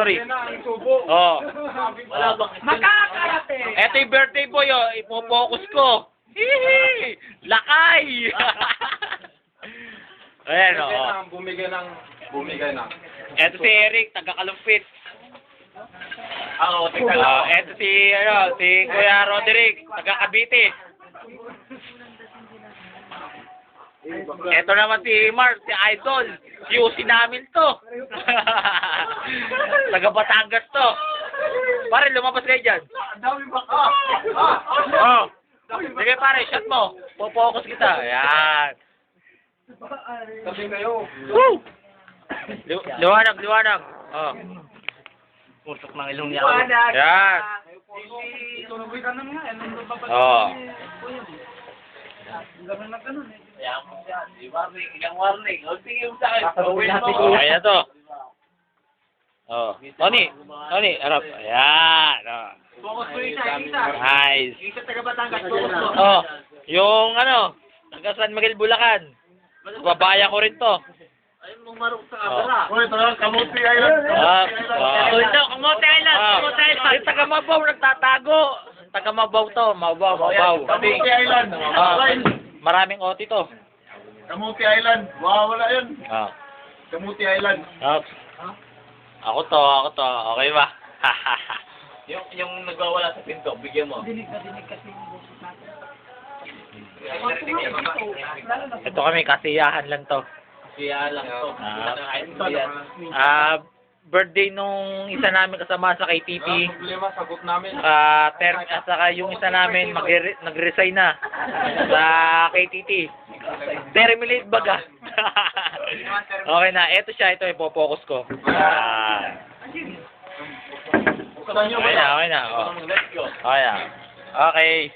sorry. Oh. Makakarate! Eto yung birthday boy, oh. Ipo-focus ko. Hihi! Lakay! Ayan, oh. Bumigay ng. Eto si Eric, taga-Kalumpit. Oo, tingnan lang. Eto si Kuya Roderick, taga-Cavite. Eto naman si Mark, si Idol. Si Uzi namin to. Taga-Batangas to. Pare, lumabas kayo dyan. Oh. Sige pare, shot mo. Focus kita. Ayan. Sabi kayo. Woo! Liwanag. Oh. Pusok ng ilong niya. Ayan. Oh. Ilang warning. O sige mo sa akin. Okay na to. Oh. Tony, harap. Ayan. Oh. Focus ko isa. Nice. Isa taga Batangas. Focus mo. Oh, yung taga San Miguel, Bulacan. Babaya ko rin to. Ayun mong marok sa camera. Uy, talagang Kamuti Island. Ito, Kamote Island. Kamote Island. Yung taga Mabaw nagtatago. Taga Mabaw to. Mabaw. Kamuti Island. Maraming OT to. Kamuti Island. Wala yun. Kamuti Island. Ako to. Okay ba? Yung nagwawala sa pinto, bigyan mo. Ito kami, kasiyahan lang to. Kaya lang to. Birthday nung isa namin kasama sa KTP. Problema, sagot namin. At saka yung isa namin nag-resign na sa KTT. Terminate baga. Okay na, ito siya, ito ipo-focus ko. Okay na. Oh. Let's go. Okay na. Okay.